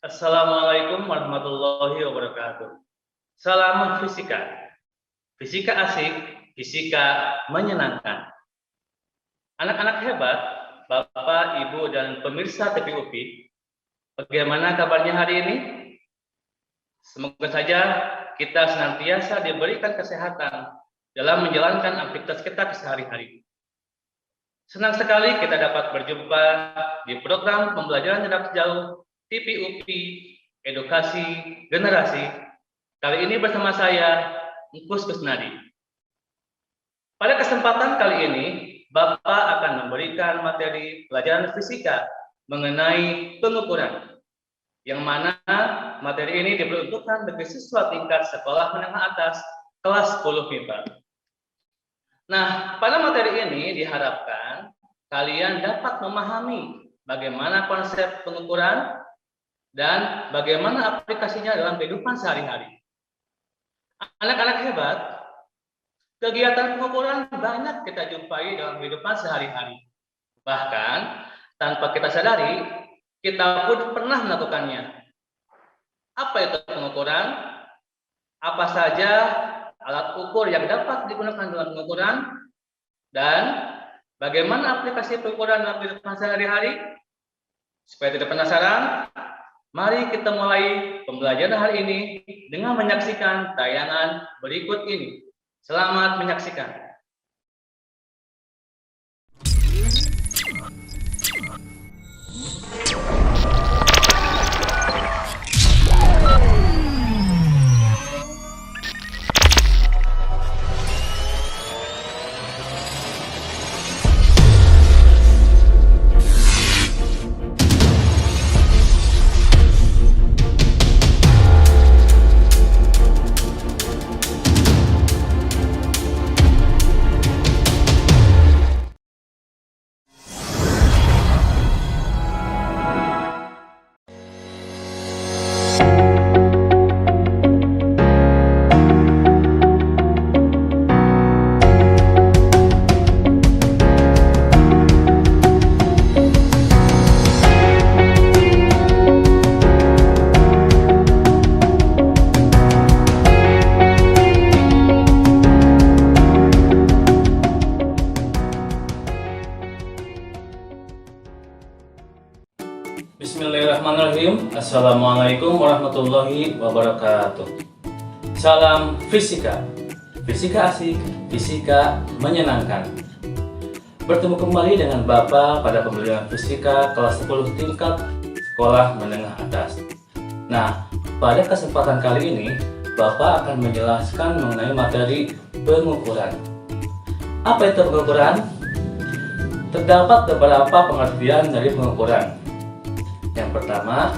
Assalamualaikum warahmatullahi wabarakatuh. Salam fisika. Fisika asik, fisika menyenangkan. Anak-anak hebat, Bapak, Ibu, dan pemirsa TPUP, bagaimana kabarnya hari ini? Semoga saja kita senantiasa diberikan kesehatan dalam menjalankan aktivitas kita sehari-hari. Senang sekali kita dapat berjumpa di program pembelajaran jarak jauh TPUP Edukasi Generasi. Kali ini bersama saya, Engkus Kusnadi. Pada kesempatan kali ini, Bapak akan memberikan materi pelajaran fisika mengenai pengukuran, yang mana materi ini diperuntukkan bagi siswa tingkat sekolah menengah atas kelas 10 MIPA. Nah, pada materi ini diharapkan kalian dapat memahami bagaimana konsep pengukuran dan bagaimana aplikasinya dalam kehidupan sehari-hari. Anak-anak hebat, kegiatan pengukuran banyak kita jumpai dalam kehidupan sehari-hari. Bahkan, tanpa kita sadari, kita pun pernah melakukannya. Apa itu pengukuran? Apa saja alat ukur yang dapat digunakan dalam pengukuran? Dan bagaimana aplikasi pengukuran dalam kehidupan sehari-hari? Supaya tidak penasaran, mari kita mulai pembelajaran hari ini dengan menyaksikan tayangan berikut ini. Selamat menyaksikan. Bismillahirrahmanirrahim. Assalamualaikum warahmatullahi wabarakatuh. Salam fisika. Fisika asik, fisika menyenangkan. Bertemu kembali dengan Bapak pada pembelajaran fisika kelas 10 tingkat sekolah menengah atas. Nah, pada kesempatan kali ini Bapak akan menjelaskan mengenai materi pengukuran. Apa itu pengukuran? Terdapat beberapa pengertian dari pengukuran. Yang pertama,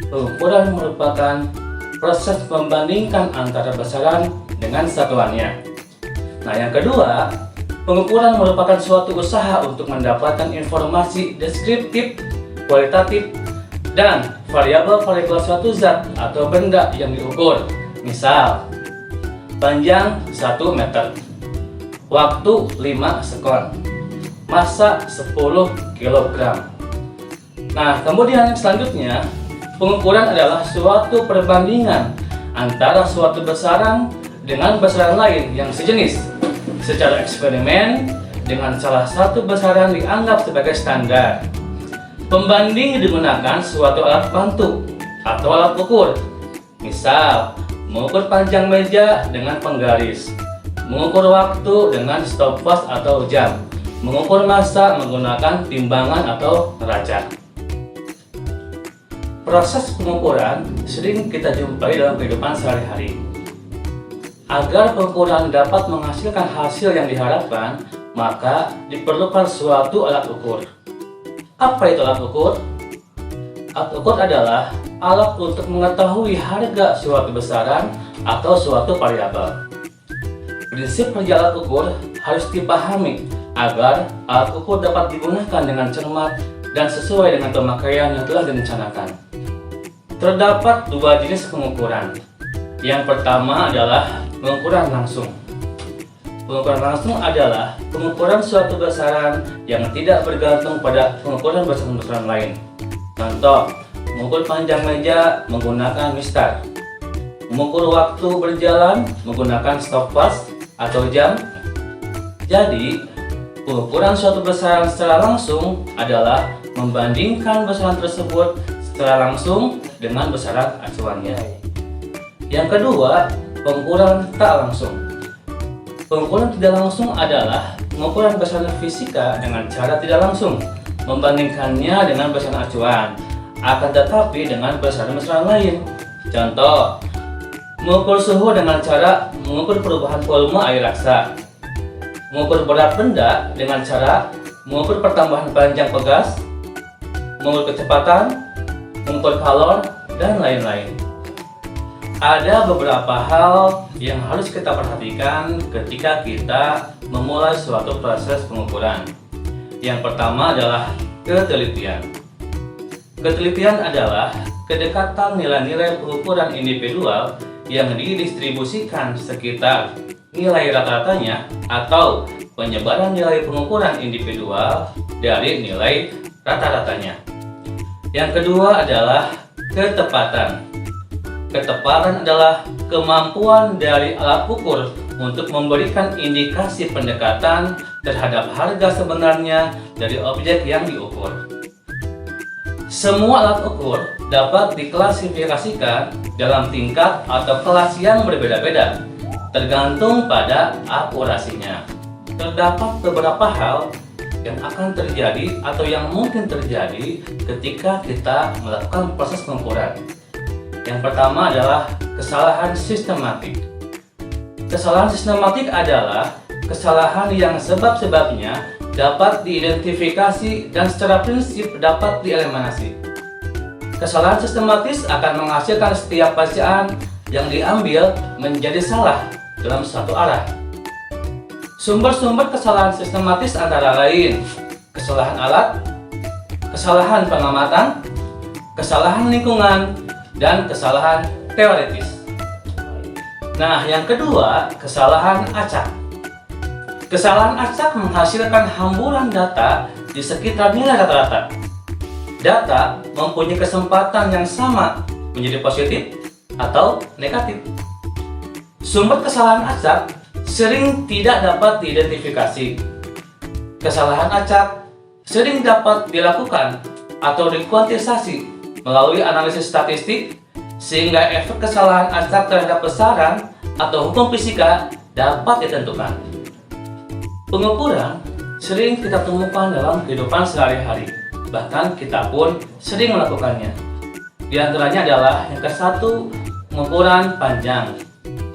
pengukuran merupakan proses membandingkan antara besaran dengan satuannya. Nah, yang kedua, pengukuran merupakan suatu usaha untuk mendapatkan informasi deskriptif, kualitatif, dan variabel-variabel suatu zat atau benda yang diukur. Misal, panjang 1 meter, waktu 5 sekon, massa 10 kg. Nah, kemudian yang selanjutnya, pengukuran adalah suatu perbandingan antara suatu besaran dengan besaran lain yang sejenis secara eksperimen dengan salah satu besaran dianggap sebagai standar. Pembanding digunakan suatu alat bantu atau alat ukur. Misal, mengukur panjang meja dengan penggaris, mengukur waktu dengan stopwatch atau jam, mengukur massa menggunakan timbangan atau neraca. Proses pengukuran sering kita jumpai dalam kehidupan sehari-hari. Agar pengukuran dapat menghasilkan hasil yang diharapkan, maka diperlukan suatu alat ukur. Apa itu alat ukur? Alat ukur adalah alat untuk mengetahui harga suatu besaran atau suatu variabel. Prinsip kerja alat ukur harus dipahami agar alat ukur dapat digunakan dengan cermat dan sesuai dengan pemakaian yang telah direncanakan. Terdapat dua jenis pengukuran. Yang pertama adalah pengukuran langsung. Pengukuran langsung adalah pengukuran suatu besaran yang tidak bergantung pada pengukuran besaran-besaran lain. Contoh, mengukur panjang meja menggunakan mistar, mengukur waktu berjalan menggunakan stopwatch atau jam. Jadi, pengukuran suatu besaran secara langsung adalah membandingkan besaran tersebut secara langsung dengan besaran acuannya. Yang kedua, pengukuran tak langsung. Pengukuran tidak langsung adalah pengukuran besaran fisika dengan cara tidak langsung, membandingkannya dengan besaran acuan, akan tetapi dengan besaran-besaran lain. Contoh, mengukur suhu dengan cara mengukur perubahan volume air raksa, mengukur berat benda dengan cara mengukur pertambahan panjang pegas, mengukur kecepatan, mengukur kalor, dan lain-lain. Ada beberapa hal yang harus kita perhatikan ketika kita memulai suatu proses pengukuran. Yang pertama adalah ketelitian. Ketelitian adalah kedekatan nilai-nilai pengukuran individual yang didistribusikan sekitar nilai rata-ratanya atau penyebaran nilai pengukuran individual dari nilai rata-ratanya. Yang kedua adalah ketepatan. Ketepatan adalah kemampuan dari alat ukur untuk memberikan indikasi pendekatan terhadap harga sebenarnya dari objek yang diukur. Semua alat ukur dapat diklasifikasikan dalam tingkat atau kelas yang berbeda-beda, tergantung pada akurasinya. Terdapat beberapa hal yang akan terjadi atau yang mungkin terjadi ketika kita melakukan proses pengukuran. Yang pertama adalah kesalahan sistematik. Kesalahan sistematik adalah kesalahan yang sebab-sebabnya dapat diidentifikasi dan secara prinsip dapat dieliminasi. Kesalahan sistematis akan menghasilkan setiap bacaan yang diambil menjadi salah dalam satu arah. Sumber-sumber kesalahan sistematis antara lain kesalahan alat, kesalahan pengamatan, kesalahan lingkungan, dan kesalahan teoritis. Nah, yang kedua, kesalahan acak. Kesalahan acak menghasilkan hamburan data di sekitar nilai rata-rata. Data mempunyai kesempatan yang sama menjadi positif atau negatif. Sumber kesalahan acak sering tidak dapat diidentifikasi. Kesalahan acak sering dapat dilakukan atau dikuantitisasi melalui analisis statistik, sehingga efek kesalahan acak terhadap besaran atau hukum fisika dapat ditentukan. Pengukuran sering kita temukan dalam kehidupan sehari-hari, bahkan kita pun sering melakukannya. Di antaranya adalah yang ke-1, pengukuran panjang.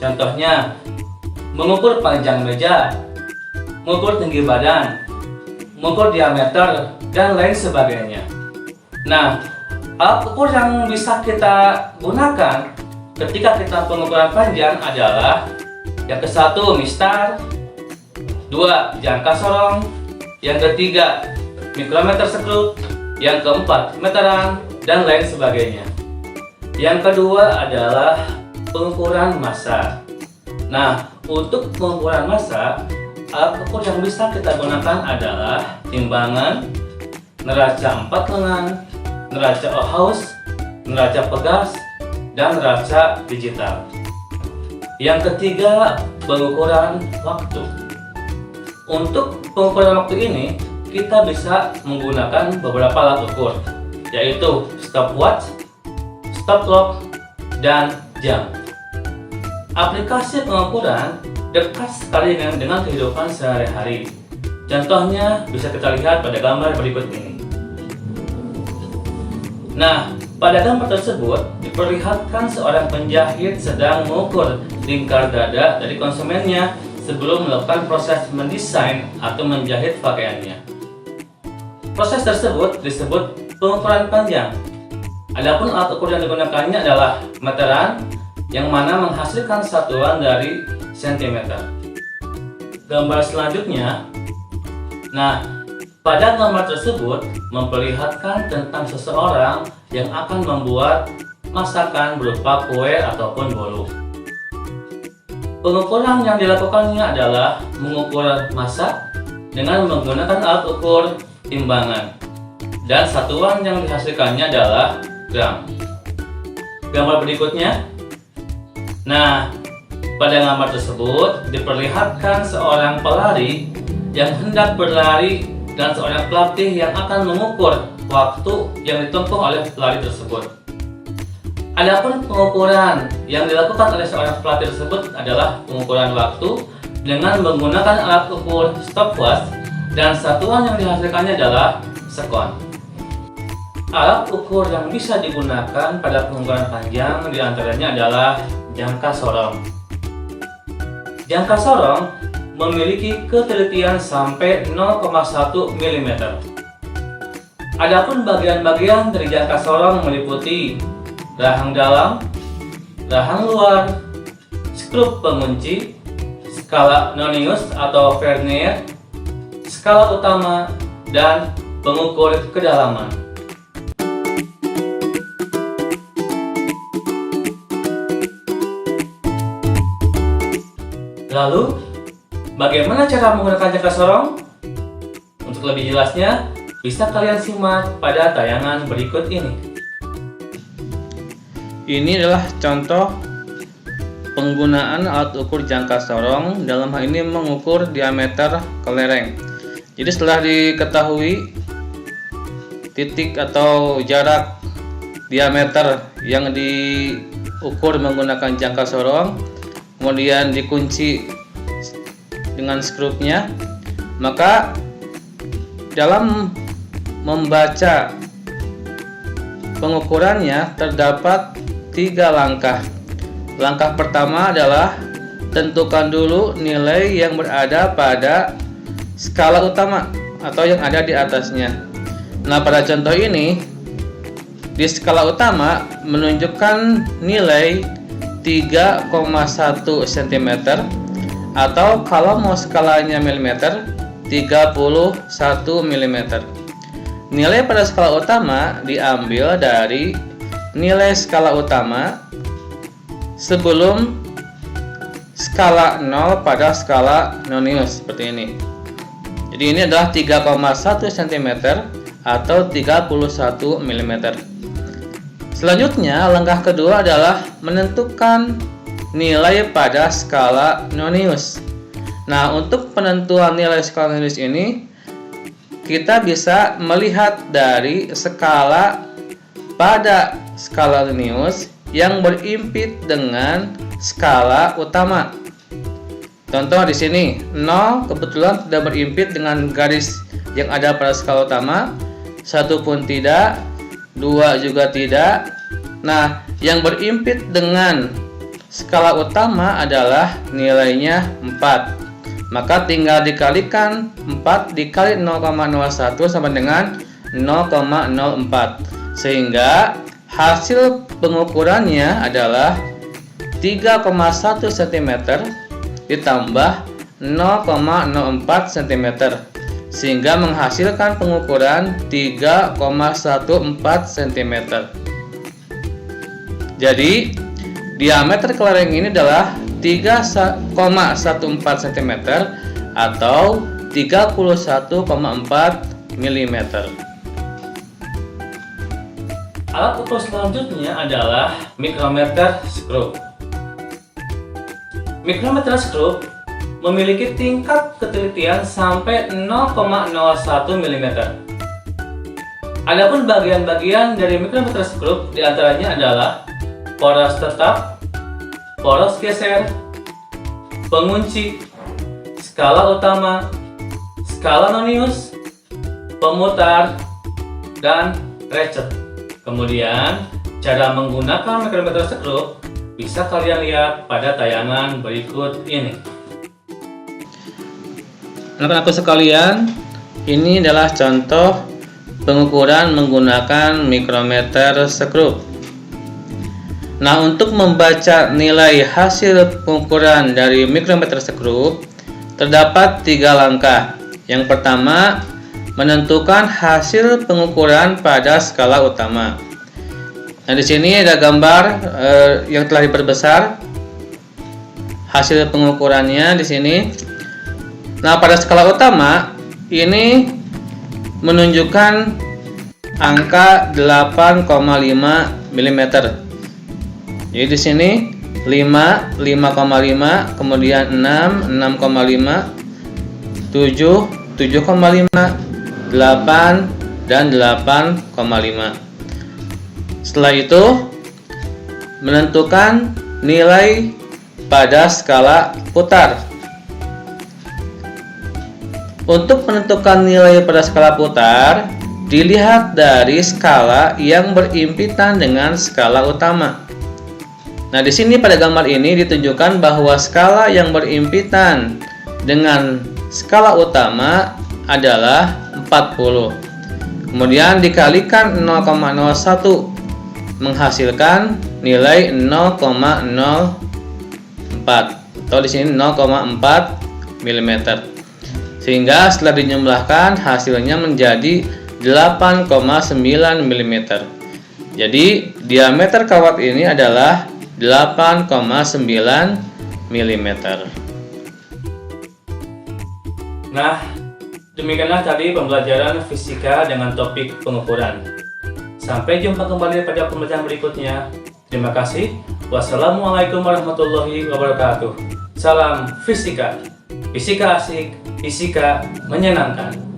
Contohnya, mengukur panjang meja, mengukur tinggi badan, mengukur diameter, dan lain sebagainya. Nah, alat ukur yang bisa kita gunakan ketika kita pengukuran panjang adalah yang ke-1 mistar, 2 jangka sorong, yang ke-3 mikrometer skru, yang ke-4 meteran, dan lain sebagainya. Yang kedua adalah pengukuran massa. Nah, untuk pengukuran massa, alat ukur yang bisa kita gunakan adalah timbangan, neraca 4 lengan, neraca Ohaus, neraca pegas, dan neraca digital. Yang ketiga, pengukuran waktu. Untuk pengukuran waktu ini, kita bisa menggunakan beberapa alat ukur, yaitu stopwatch, stop clock, dan jam. Aplikasi pengukuran dekat sekali dengan kehidupan sehari-hari. Contohnya bisa kita lihat pada gambar berikut ini. Nah, pada gambar tersebut diperlihatkan seorang penjahit sedang mengukur lingkar dada dari konsumennya sebelum melakukan proses mendesain atau menjahit pakaiannya. Proses tersebut disebut pengukuran panjang. Adapun alat ukur yang digunakannya adalah meteran, yang mana menghasilkan satuan dari sentimeter. Gambar selanjutnya, nah, pada gambar tersebut memperlihatkan tentang seseorang yang akan membuat masakan berupa kue ataupun bolu. Pengukuran yang dilakukannya adalah mengukur massa dengan menggunakan alat ukur timbangan, dan satuan yang dihasilkannya adalah gram. Gambar berikutnya. Nah, pada gambar tersebut diperlihatkan seorang pelari yang hendak berlari dan seorang pelatih yang akan mengukur waktu yang ditempuh oleh pelari tersebut. Adapun pengukuran yang dilakukan oleh seorang pelatih tersebut adalah pengukuran waktu dengan menggunakan alat ukur stopwatch dan satuan yang dihasilkannya adalah sekon. Alat ukur yang bisa digunakan pada pengukuran panjang diantaranya adalah jangka sorong. Jangka sorong memiliki ketelitian sampai 0,1 mm. Adapun bagian-bagian dari jangka sorong meliputi rahang dalam, rahang luar, skrup pengunci, skala Nonius atau vernier, skala utama, dan pengukur kedalaman. Lalu, bagaimana cara menggunakan jangka sorong? Untuk lebih jelasnya, bisa kalian simak pada tayangan berikut ini. Ini adalah contoh penggunaan alat ukur jangka sorong, dalam hal ini mengukur diameter kelereng. Jadi setelah diketahui titik atau jarak diameter yang diukur menggunakan jangka sorong, kemudian dikunci dengan skrupnya, maka dalam membaca pengukurannya terdapat 3 langkah. Langkah pertama adalah tentukan dulu nilai yang berada pada skala utama atau yang ada di atasnya. Nah, pada contoh ini di skala utama menunjukkan nilai 3,1 cm atau kalau mau skalanya mm 31 mm. Nilai pada skala utama diambil dari nilai skala utama sebelum skala 0 pada skala Nonius seperti ini. Jadi ini adalah 3,1 cm atau 31 mm. Selanjutnya, langkah kedua adalah menentukan nilai pada skala Nonius. Nah, untuk penentuan nilai skala Nonius ini, kita bisa melihat dari skala pada skala Nonius yang berimpit dengan skala utama. Contoh di sini, 0 kebetulan tidak berimpit dengan garis yang ada pada skala utama, 1 pun tidak, 2 juga tidak. Nah, yang berimpit dengan skala utama adalah nilainya 4. Maka tinggal dikalikan 4 dikali 0,01 sama dengan 0,04. Sehingga hasil pengukurannya adalah 3,1 cm ditambah 0,04 cm. Sehingga menghasilkan pengukuran 3,14 cm. Jadi diameter kelereng ini adalah 3,14 cm atau 31,4 mm. Alat ukur selanjutnya adalah mikrometer skrup. Mikrometer skrup memiliki tingkat ketelitian sampai 0,01 mm. Adapun bagian-bagian dari mikrometer skrup diantaranya adalah poros tetap, poros geser, pengunci, skala utama, skala Nonius, pemutar, dan ratchet. Kemudian, cara menggunakan mikrometer skrup bisa kalian lihat pada tayangan berikut ini. Anak-anakku sekalian, ini adalah contoh pengukuran menggunakan mikrometer skrup. Nah, untuk membaca nilai hasil pengukuran dari mikrometer skrup terdapat 3 langkah. Yang pertama, menentukan hasil pengukuran pada skala utama. Nah, di sini ada gambar yang telah diperbesar hasil pengukurannya di sini. Nah, pada skala utama ini menunjukkan angka 8,5 mm. Jadi di sini 5, 5,5, kemudian 6, 6,5, 7, 7,5, 8, dan 8,5. Setelah itu, menentukan nilai pada skala putar. Untuk menentukan nilai pada skala putar, dilihat dari skala yang berimpitan dengan skala utama. Nah, di sini pada gambar ini ditunjukkan bahwa skala yang berimpitan dengan skala utama adalah 40. Kemudian dikalikan 0,01 menghasilkan nilai 0,04 atau di sini 0,4 mm. Sehingga setelah dijumlahkan hasilnya menjadi 8,9 mm. Jadi diameter kawat ini adalah 8,9 mm. Nah, demikianlah tadi pembelajaran fisika dengan topik pengukuran. Sampai jumpa kembali pada pembelajaran berikutnya. Terima kasih. Wassalamualaikum warahmatullahi wabarakatuh. Salam fisika. Fisika asik, fisika menyenangkan.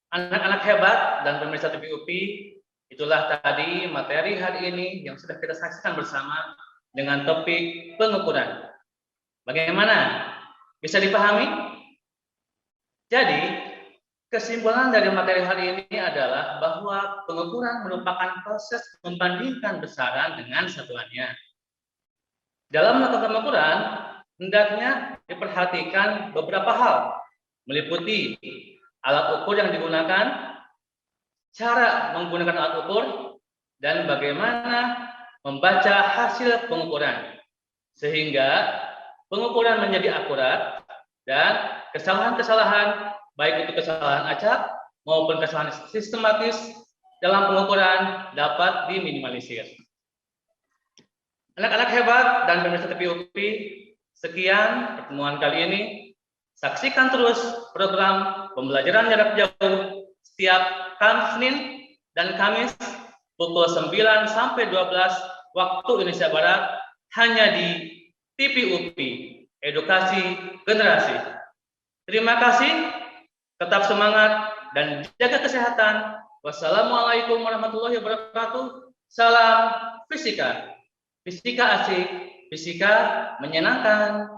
Anak-anak hebat dan pemirsa TV UPI, itulah tadi materi hari ini yang sudah kita saksikan bersama dengan topik pengukuran. Bagaimana? Bisa dipahami? Jadi, kesimpulan dari materi hari ini adalah bahwa pengukuran merupakan proses membandingkan besaran dengan satuannya. Dalam melakukan pengukuran, hendaknya diperhatikan beberapa hal, meliputi alat ukur yang digunakan, cara menggunakan alat ukur, dan bagaimana membaca hasil pengukuran, sehingga pengukuran menjadi akurat dan kesalahan-kesalahan, baik itu kesalahan acak maupun kesalahan sistematis dalam pengukuran dapat diminimalisir. Anak-anak hebat dan pemirsa TV UPI, sekian pertemuan kali ini. Saksikan terus program pembelajaran jarak jauh setiap Senin dan Kamis pukul 9 sampai 12 waktu Indonesia Barat hanya di TV UPI, Edukasi Generasi. Terima kasih, tetap semangat dan jaga kesehatan. Wassalamualaikum warahmatullahi wabarakatuh. Salam fisika. Fisika asik, fisika menyenangkan.